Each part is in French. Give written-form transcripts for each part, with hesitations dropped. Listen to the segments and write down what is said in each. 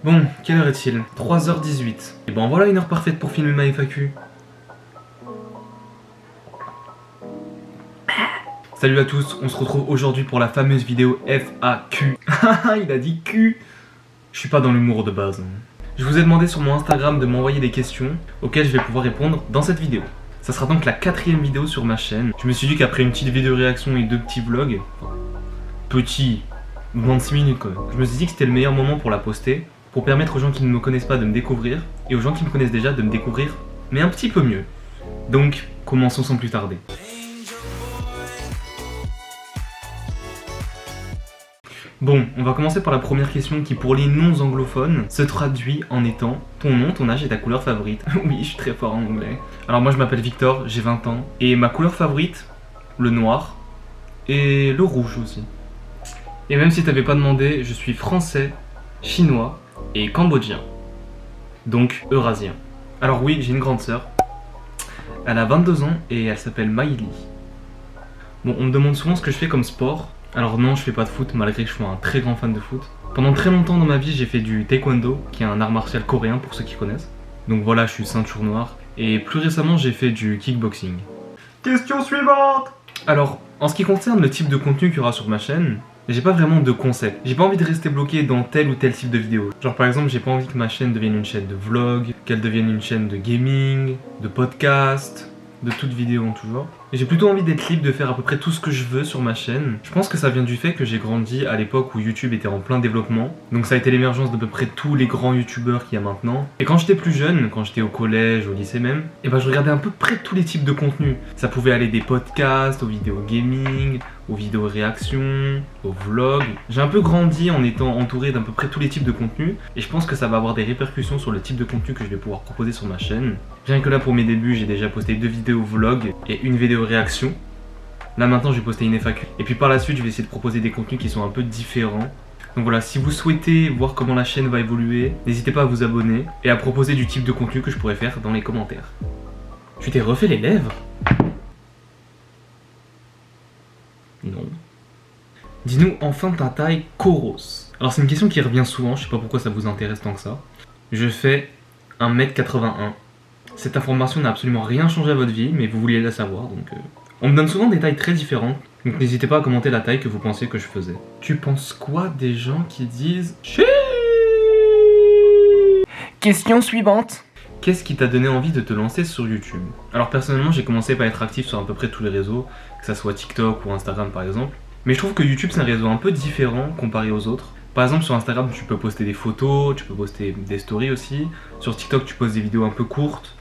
Bon, quelle heure est-il? 3h18. Et ben voilà une heure parfaite pour filmer ma FAQ. Salut à tous, on se retrouve aujourd'hui pour la fameuse vidéo FAQ. Il a dit Q. Je suis pas dans l'humour de base. Je vous ai demandé sur mon Instagram de m'envoyer des questions auxquelles je vais pouvoir répondre dans cette vidéo. Ça sera donc la 4e vidéo sur ma chaîne. Je me suis dit qu'après une petite vidéo réaction et 2 petits vlogs, petit, 26 minutes quand même, je me suis dit que c'était le meilleur moment pour la poster, pour permettre aux gens qui ne me connaissent pas de me découvrir, et aux gens qui me connaissent déjà de me découvrir, mais un petit peu mieux. Donc, commençons sans plus tarder. Bon, on va commencer par la première question qui, pour les non-anglophones, se traduit en étant ton nom, ton âge et ta couleur favorite. Oui, je suis très fort en anglais. Alors moi je m'appelle Victor, j'ai 20 ans, et ma couleur favorite, le noir, et le rouge aussi. Et même si t'avais pas demandé, je suis français, chinois et cambodgien. Donc eurasien. Alors oui, j'ai une grande sœur. Elle a 22 ans et elle s'appelle Maïli. Bon, on me demande souvent ce que je fais comme sport. Alors non, je fais pas de foot, malgré que je sois un très grand fan de foot. Pendant très longtemps dans ma vie, j'ai fait du taekwondo, qui est un art martial coréen pour ceux qui connaissent. Donc voilà, je suis ceinture noire. Et plus récemment, j'ai fait du kickboxing. Question suivante! Alors, en ce qui concerne le type de contenu qu'il y aura sur ma chaîne, j'ai pas vraiment de concept. J'ai pas envie de rester bloqué dans tel ou tel type de vidéo. Genre par exemple, j'ai pas envie que ma chaîne devienne une chaîne de vlog, qu'elle devienne une chaîne de gaming, de podcast, de toute vidéo en tout genre. Et j'ai plutôt envie d'être libre de faire à peu près tout ce que je veux sur ma chaîne. Je pense que ça vient du fait que j'ai grandi à l'époque où YouTube était en plein développement. Donc ça a été l'émergence d'à peu près tous les grands youtubeurs qu'il y a maintenant. Et quand j'étais plus jeune, quand j'étais au collège, au lycée même, et ben je regardais à peu près tous les types de contenus. Ça pouvait aller des podcasts, aux vidéos gaming, aux vidéos réactions, aux vlogs. J'ai un peu grandi en étant entouré d'à peu près tous les types de contenus. Et je pense que ça va avoir des répercussions sur le type de contenu que je vais pouvoir proposer sur ma chaîne. Rien que là pour mes débuts, j'ai déjà posté 2 vidéos vlog et une vidéo réaction. Là maintenant je vais poster une FAQ. Et puis par la suite je vais essayer de proposer des contenus qui sont un peu différents. Donc voilà, si vous souhaitez voir comment la chaîne va évoluer, n'hésitez pas à vous abonner et à proposer du type de contenu que je pourrais faire dans les commentaires. Tu t'es refait les lèvres? Non. Dis-nous enfin ta taille Koros. Alors c'est une question qui revient souvent, je sais pas pourquoi ça vous intéresse tant que ça. Je fais 1m81. Cette information n'a absolument rien changé à votre vie, mais vous vouliez la savoir, donc... On me donne souvent des tailles très différentes, donc n'hésitez pas à commenter la taille que vous pensiez que je faisais. Tu penses quoi des gens qui disent Chi? Question suivante. Qu'est-ce qui t'a donné envie de te lancer sur YouTube? Alors personnellement, j'ai commencé par être actif sur à peu près tous les réseaux, que ça soit TikTok ou Instagram par exemple. Mais je trouve que YouTube c'est un réseau un peu différent comparé aux autres. Par exemple sur Instagram tu peux poster des photos, tu peux poster des stories aussi. Sur TikTok tu postes des vidéos un peu courtes.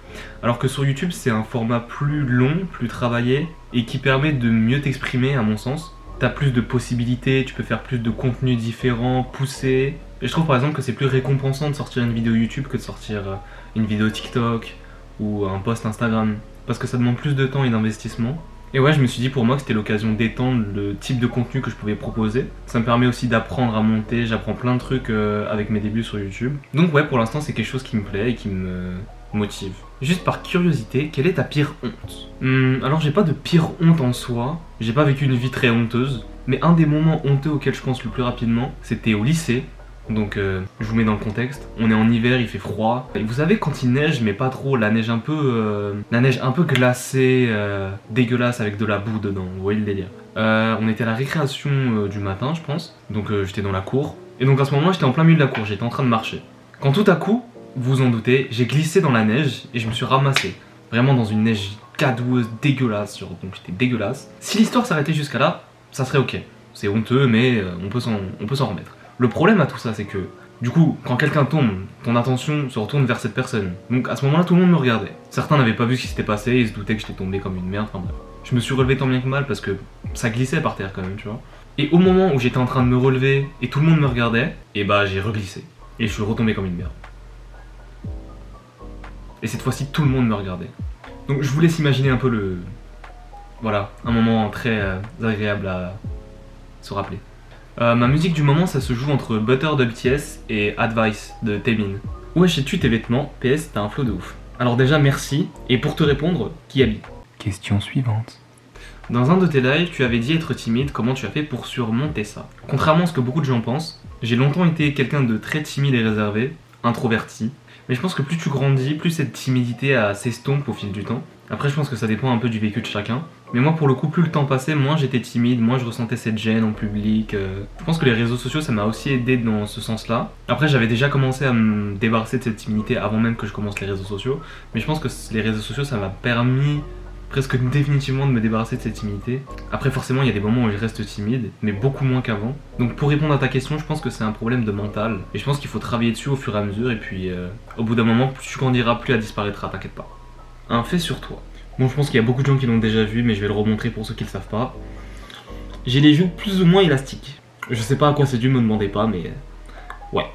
Alors que sur YouTube c'est un format plus long, plus travaillé et qui permet de mieux t'exprimer à mon sens. T'as plus de possibilités, tu peux faire plus de contenus différents, poussés. Et je trouve par exemple que c'est plus récompensant de sortir une vidéo YouTube que de sortir une vidéo TikTok ou un post Instagram. Parce que ça demande plus de temps et d'investissement. Et ouais, je me suis dit pour moi que c'était l'occasion d'étendre le type de contenu que je pouvais proposer. Ça me permet aussi d'apprendre à monter, j'apprends plein de trucs avec mes débuts sur YouTube. Donc ouais, pour l'instant c'est quelque chose qui me plaît et qui me motive. Juste par curiosité, quelle est ta pire honte? Alors j'ai pas de pire honte en soi, j'ai pas vécu une vie très honteuse, mais un des moments honteux auxquels je pense le plus rapidement, c'était au lycée. Donc je vous mets dans le contexte, on est en hiver, il fait froid. Et vous savez quand il neige, mais pas trop, la neige un peu glacée, dégueulasse avec de la boue dedans, vous voyez le délire. On était à la récréation du matin je pense, donc j'étais dans la cour. Et donc à ce moment-là j'étais en plein milieu de la cour, j'étais en train de marcher. Quand tout à coup, vous en doutez, j'ai glissé dans la neige et je me suis ramassé. Vraiment dans une neige cadoueuse, dégueulasse, genre, donc j'étais dégueulasse. Si l'histoire s'arrêtait jusqu'à là, ça serait ok. C'est honteux mais on peut s'en remettre. Le problème à tout ça, c'est que, du coup, quand quelqu'un tombe, ton attention se retourne vers cette personne. Donc à ce moment-là, tout le monde me regardait. Certains n'avaient pas vu ce qui s'était passé, ils se doutaient que j'étais tombé comme une merde, enfin bref. Je me suis relevé tant bien que mal parce que ça glissait par terre quand même, tu vois. Et au moment où j'étais en train de me relever et tout le monde me regardait, et bah j'ai reglissé. Et je suis retombé comme une merde. Et cette fois-ci, tout le monde me regardait. Donc je vous laisse imaginer un peu le... Voilà, un moment très agréable à se rappeler. Ma musique du moment, ça se joue entre Butter de BTS et Advice de Taemin. Où achètes-tu tes vêtements? PS, t'as un flow de ouf. Alors déjà, merci. Et pour te répondre, qui habille? Question suivante. Dans un de tes lives, tu avais dit être timide, comment tu as fait pour surmonter ça? Contrairement à ce que beaucoup de gens pensent, J'ai longtemps été quelqu'un de très timide et réservé, introverti. Mais je pense que plus tu grandis, plus cette timidité s'estompe au fil du temps. Après, je pense que ça dépend un peu du vécu de chacun. Mais moi, pour le coup, plus le temps passait, moins j'étais timide, moins je ressentais cette gêne en public. Je pense que les réseaux sociaux, ça m'a aussi aidé dans ce sens-là. Après, j'avais déjà commencé à me débarrasser de cette timidité avant même que je commence les réseaux sociaux. Mais je pense que les réseaux sociaux, ça m'a permis presque définitivement de me débarrasser de cette timidité. Après, forcément, il y a des moments où je reste timide, mais beaucoup moins qu'avant. Donc, pour répondre à ta question, je pense que c'est un problème de mental. Et je pense qu'il faut travailler dessus au fur et à mesure. Et puis, au bout d'un moment, plus tu grandiras, plus elle disparaîtra, t'inquiète pas. Un fait sur toi. Bon, je pense qu'il y a beaucoup de gens qui l'ont déjà vu, mais je vais le remontrer pour ceux qui le savent pas. J'ai les joues plus ou moins élastiques. Je sais pas à quoi c'est dû, me demandez pas, mais ouais.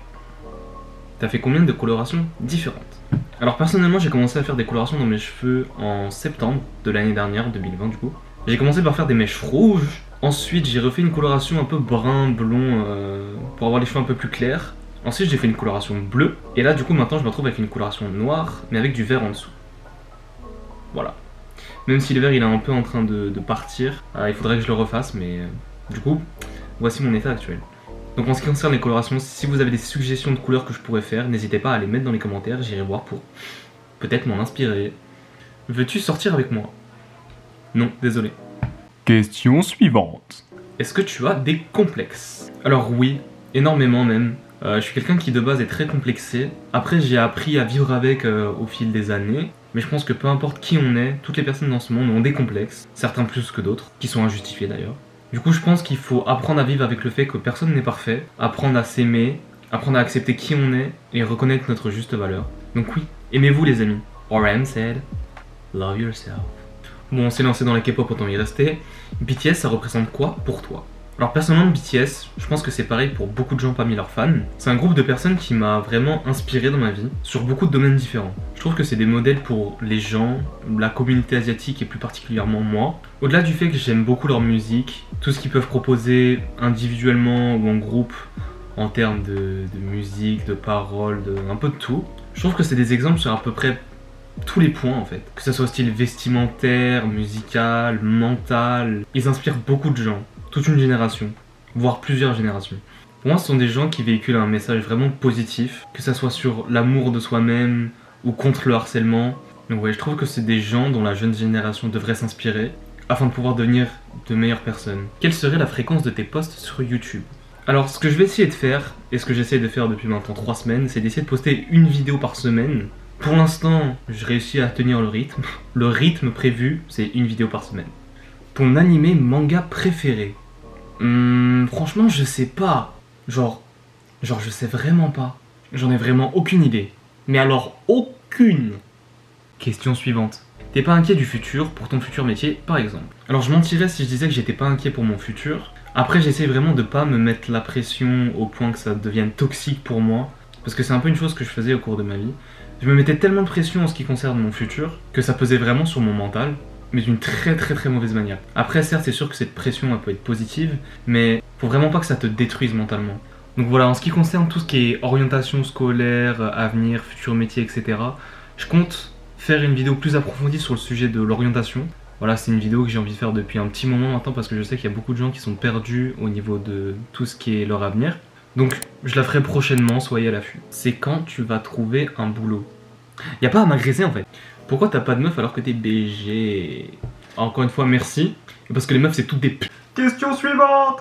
T'as fait combien de colorations différentes? Alors personnellement, j'ai commencé à faire des colorations dans mes cheveux en septembre de l'année dernière, 2020 du coup. J'ai commencé par faire des mèches rouges. Ensuite, j'ai refait une coloration un peu brun, blond, pour avoir les cheveux un peu plus clairs. Ensuite, j'ai fait une coloration bleue. Et là, du coup, maintenant, je me retrouve avec une coloration noire, mais avec du vert en dessous. Voilà. Même si le vert, il est un peu en train de partir. Il faudrait que je le refasse, mais du coup, voici mon état actuel. Donc en ce qui concerne les colorations, si vous avez des suggestions de couleurs que je pourrais faire, n'hésitez pas à les mettre dans les commentaires, j'irai voir pour peut-être m'en inspirer. Veux-tu sortir avec moi? Non, désolé. Question suivante. Est-ce que tu as des complexes? Alors oui, énormément même. Je suis quelqu'un qui de base est très complexé. Après j'ai appris à vivre avec au fil des années. Mais je pense que peu importe qui on est, toutes les personnes dans ce monde ont des complexes, certains plus que d'autres, qui sont injustifiés d'ailleurs. Du coup, je pense qu'il faut apprendre à vivre avec le fait que personne n'est parfait, apprendre à s'aimer, apprendre à accepter qui on est et reconnaître notre juste valeur. Donc oui, aimez-vous les amis. RM said, love yourself. Bon, on s'est lancé dans la K-pop, autant y rester. BTS, ça représente quoi pour toi? Alors personnellement, BTS, je pense que c'est pareil pour beaucoup de gens parmi leurs fans. C'est un groupe de personnes qui m'a vraiment inspiré dans ma vie, sur beaucoup de domaines différents. Je trouve que c'est des modèles pour les gens, la communauté asiatique et plus particulièrement moi. Au-delà du fait que j'aime beaucoup leur musique, tout ce qu'ils peuvent proposer individuellement ou en groupe, en termes de musique, de paroles, un peu de tout. Je trouve que c'est des exemples sur à peu près tous les points en fait. Que ce soit style vestimentaire, musical, mental. Ils inspirent beaucoup de gens. Toute une génération, voire plusieurs générations. Pour moi, ce sont des gens qui véhiculent un message vraiment positif, que ça soit sur l'amour de soi-même ou contre le harcèlement. Donc ouais, je trouve que c'est des gens dont la jeune génération devrait s'inspirer afin de pouvoir devenir de meilleures personnes. Quelle serait la fréquence de tes posts sur YouTube? Alors, ce que je vais essayer de faire, et ce que j'essaie de faire depuis maintenant 3 semaines, c'est d'essayer de poster une vidéo par semaine. Pour l'instant, je réussis à tenir le rythme. Le rythme prévu, c'est une vidéo par semaine. Ton animé manga préféré? Franchement, je sais pas. Genre, je sais vraiment pas. J'en ai vraiment aucune idée. Mais alors, aucune. Question suivante. T'es pas inquiet du futur pour ton futur métier, par exemple? Alors, je mentirais si je disais que j'étais pas inquiet pour mon futur. Après, j'essaie vraiment de pas me mettre la pression au point que ça devienne toxique pour moi. Parce que c'est un peu une chose que je faisais au cours de ma vie. Je me mettais tellement de pression en ce qui concerne mon futur que ça pesait vraiment sur mon mental. Mais d'une très mauvaise manière. Après, certes, c'est sûr que cette pression, elle peut être positive, mais faut vraiment pas que ça te détruise mentalement. Donc voilà, en ce qui concerne tout ce qui est orientation scolaire, avenir, futur métier, etc., je compte faire une vidéo plus approfondie sur le sujet de l'orientation. Voilà, c'est une vidéo que j'ai envie de faire depuis un petit moment maintenant parce que je sais qu'il y a beaucoup de gens qui sont perdus au niveau de tout ce qui est leur avenir. Donc, je la ferai prochainement, soyez à l'affût. C'est quand tu vas trouver un boulot? Y a pas à m'agresser en fait. Pourquoi t'as pas de meuf alors que t'es BG? Encore une fois, merci. Parce que les meufs, c'est toutes des Question suivante.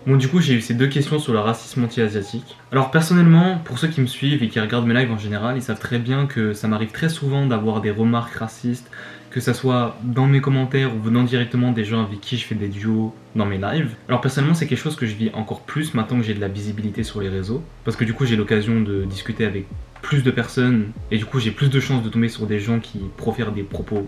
Bon, du coup, j'ai eu ces 2 questions sur le racisme anti-asiatique. Alors, personnellement, pour ceux qui me suivent et qui regardent mes lives en général, ils savent très bien que ça m'arrive très souvent d'avoir des remarques racistes, que ça soit dans mes commentaires ou venant directement des gens avec qui je fais des duos dans mes lives. Alors, personnellement, c'est quelque chose que je vis encore plus maintenant que j'ai de la visibilité sur les réseaux. Parce que du coup, j'ai l'occasion de discuter avec plus de personnes et du coup j'ai plus de chances de tomber sur des gens qui profèrent des propos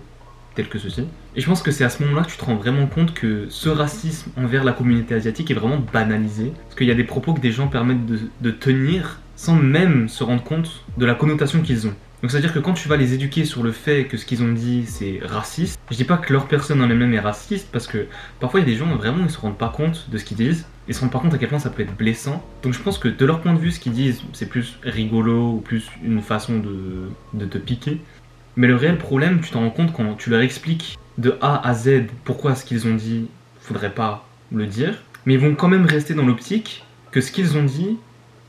tels que ceux-ci. Et je pense que c'est à ce moment-là que tu te rends vraiment compte que ce racisme envers la communauté asiatique est vraiment banalisé. Parce qu'il y a des propos que des gens permettent de tenir sans même se rendre compte de la connotation qu'ils ont. Donc c'est-à-dire que quand tu vas les éduquer sur le fait que ce qu'ils ont dit c'est raciste, je dis pas que leur personne en elle-même est raciste parce que parfois il y a des gens vraiment ils se rendent pas compte de ce qu'ils disent, ils se rendent pas compte à quel point ça peut être blessant. Donc je pense que de leur point de vue ce qu'ils disent c'est plus rigolo ou plus une façon de te piquer. Mais le réel problème tu t'en rends compte quand tu leur expliques de A à Z pourquoi ce qu'ils ont dit faudrait pas le dire, mais ils vont quand même rester dans l'optique que ce qu'ils ont dit,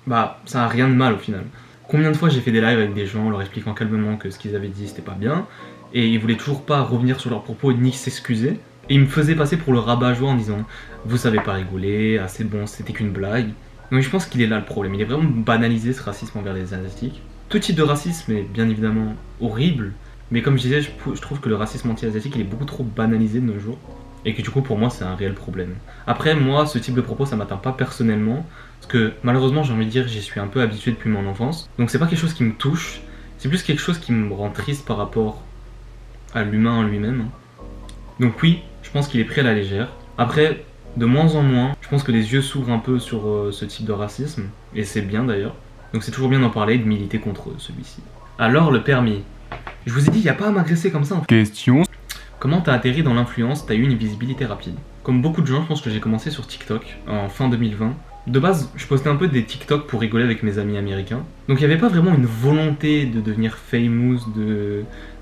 bah ça a rien de mal au final. Combien de fois j'ai fait des lives avec des gens leur expliquant calmement que ce qu'ils avaient dit c'était pas bien, et ils voulaient toujours pas revenir sur leurs propos ni s'excuser, et ils me faisaient passer pour le rabat-joie en disant vous savez pas rigoler, ah c'est bon, c'était qu'une blague. Donc je pense qu'il est là le problème, il est vraiment banalisé ce racisme envers les asiatiques. Tout type de racisme est bien évidemment horrible, mais comme je disais, je trouve que le racisme anti-asiatique il est beaucoup trop banalisé de nos jours, et que du coup pour moi c'est un réel problème. Après moi, ce type de propos ça m'atteint pas personnellement, parce que malheureusement j'ai envie de dire j'y suis un peu habitué depuis mon enfance, donc c'est pas quelque chose qui me touche, c'est plus quelque chose qui me rend triste par rapport à l'humain en lui-même. Donc oui, je pense qu'il est pris à la légère. Après, de moins en moins, je pense que les yeux s'ouvrent un peu sur ce type de racisme, et c'est bien d'ailleurs. Donc c'est toujours bien d'en parler et de militer contre celui-ci. Alors le permis. Je vous ai dit, il n'y a pas à m'agresser comme ça en fait. Question. Comment t'as atterri dans l'influence, t'as eu une visibilité rapide? Comme beaucoup de gens, je pense que j'ai commencé sur TikTok en fin 2020. De base, je postais un peu des TikTok pour rigoler avec mes amis américains. Donc il n'y avait pas vraiment une volonté de devenir famous,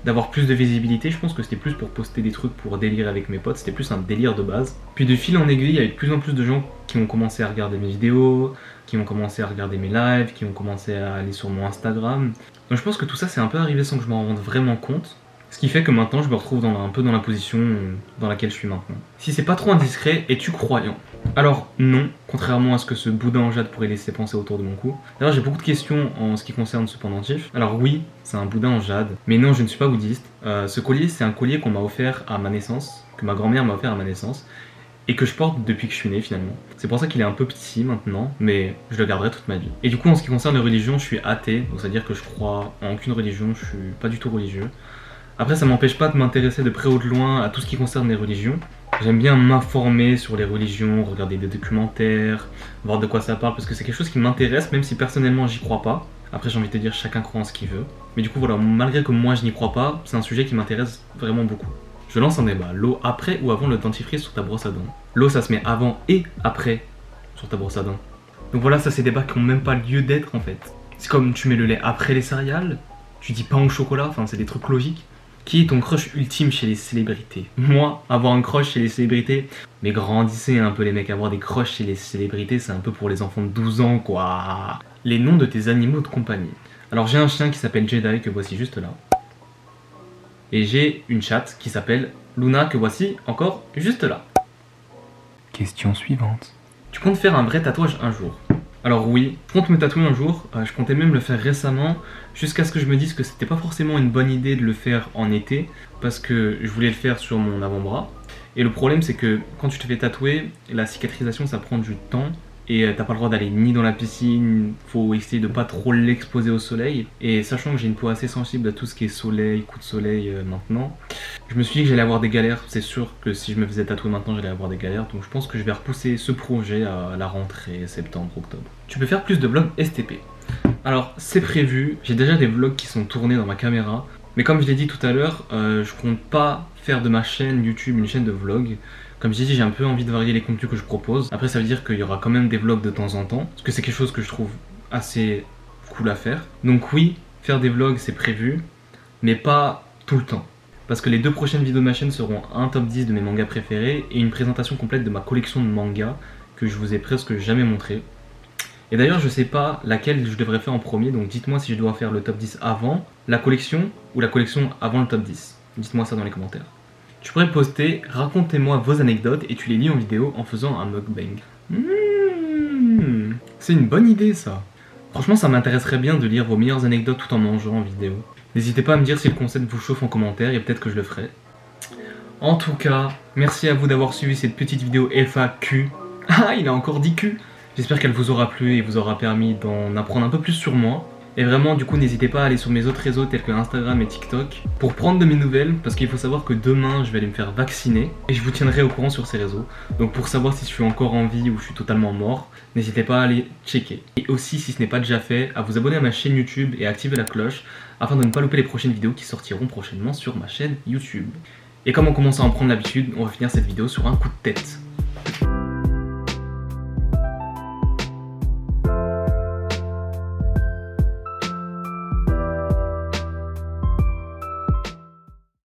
d'avoir plus de visibilité. Je pense que c'était plus pour poster des trucs pour délire avec mes potes, c'était plus un délire de base. Puis de fil en aiguille, il y avait de plus en plus de gens qui ont commencé à regarder mes vidéos, qui ont commencé à regarder mes lives, qui ont commencé à aller sur mon Instagram. Donc je pense que tout ça c'est un peu arrivé sans que je m'en rende vraiment compte. Ce qui fait que maintenant je me retrouve un peu dans la position dans laquelle je suis maintenant. Si c'est pas trop indiscret, es-tu croyant? Alors non, contrairement à ce que ce boudin en jade pourrait laisser penser autour de mon cou. D'ailleurs j'ai beaucoup de questions en ce qui concerne ce pendentif. Alors oui, c'est un boudin en jade, mais non je ne suis pas bouddhiste. Ce collier c'est un collier qu'on m'a offert à ma naissance, que ma grand-mère m'a offert à ma naissance, et que je porte depuis que je suis né finalement. C'est pour ça qu'il est un peu petit maintenant, mais je le garderai toute ma vie. Et du coup en ce qui concerne les religions, je suis athée, donc c'est-à-dire que je crois en aucune religion, je suis pas du tout religieux. Après ça m'empêche pas de m'intéresser de près ou de loin à tout ce qui concerne les religions. J'aime bien m'informer sur les religions, regarder des documentaires, voir de quoi ça parle, parce que c'est quelque chose qui m'intéresse, même si personnellement j'y crois pas. Après j'ai envie de te dire, chacun croit en ce qu'il veut. Mais du coup voilà, malgré que moi je n'y crois pas, c'est un sujet qui m'intéresse vraiment beaucoup. Je lance un débat, l'eau après ou avant le dentifrice sur ta brosse à dents? L'eau ça se met avant et après sur ta brosse à dents. Donc voilà, ça c'est des débats qui n'ont même pas lieu d'être en fait. C'est comme tu mets le lait après les céréales, tu dis pain au chocolat, enfin c'est des trucs logiques. Qui est ton crush ultime chez les célébrités? Moi, avoir un crush chez les célébrités, mais grandissez un peu les mecs, avoir des crushs chez les célébrités, c'est un peu pour les enfants de 12 ans quoi. Les noms de tes animaux de compagnie. Alors j'ai un chien qui s'appelle Jedi, que voici juste là. Et j'ai une chatte qui s'appelle Luna, que voici encore juste là. Question suivante. Tu comptes faire un vrai tatouage un jour? Alors oui, je compte me tatouer un jour, je comptais même le faire récemment, jusqu'à ce que je me dise que c'était pas forcément une bonne idée de le faire en été, parce que je voulais le faire sur mon avant-bras. Et le problème c'est que quand tu te fais tatouer, la cicatrisation ça prend du temps, et t'as pas le droit d'aller ni dans la piscine, faut essayer de pas trop l'exposer au soleil. Et sachant que j'ai une peau assez sensible à tout ce qui est soleil, coup de soleil maintenant, je me suis dit que j'allais avoir des galères. C'est sûr que si je me faisais tatouer maintenant j'allais avoir des galères, donc je pense que je vais repousser ce projet à la rentrée septembre-octobre. Tu peux faire plus de vlogs STP. Alors c'est prévu, j'ai déjà des vlogs qui sont tournés dans ma caméra, mais comme je l'ai dit tout à l'heure, je compte pas faire de ma chaîne YouTube une chaîne de vlog. Comme j'ai dit, j'ai un peu envie de varier les contenus que je propose. Après ça veut dire qu'il y aura quand même des vlogs de temps en temps, parce que c'est quelque chose que je trouve assez cool à faire. Donc oui, faire des vlogs c'est prévu, mais pas tout le temps. Parce que les 2 prochaines vidéos de ma chaîne seront un top 10 de mes mangas préférés et une présentation complète de ma collection de mangas que je vous ai presque jamais montré. Et d'ailleurs je sais pas laquelle je devrais faire en premier, donc dites-moi si je dois faire le top 10 avant la collection ou la collection avant le top 10. Dites-moi ça dans les commentaires. Tu pourrais poster, racontez-moi vos anecdotes et tu les lis en vidéo en faisant un mukbang. C'est une bonne idée ça. Franchement ça m'intéresserait bien de lire vos meilleures anecdotes tout en mangeant en vidéo. N'hésitez pas à me dire si le concept vous chauffe en commentaire et peut-être que je le ferai. En tout cas, merci à vous d'avoir suivi cette petite vidéo FAQ. Ah, il a encore dit Q. J'espère qu'elle vous aura plu et vous aura permis d'en apprendre un peu plus sur moi. Et vraiment, du coup, n'hésitez pas à aller sur mes autres réseaux tels que Instagram et TikTok pour prendre de mes nouvelles, parce qu'il faut savoir que demain, je vais aller me faire vacciner et je vous tiendrai au courant sur ces réseaux. Donc pour savoir si je suis encore en vie ou je suis totalement mort, n'hésitez pas à aller checker. Et aussi, si ce n'est pas déjà fait, à vous abonner à ma chaîne YouTube et à activer la cloche afin de ne pas louper les prochaines vidéos qui sortiront prochainement sur ma chaîne YouTube. Et comme on commence à en prendre l'habitude, on va finir cette vidéo sur un coup de tête.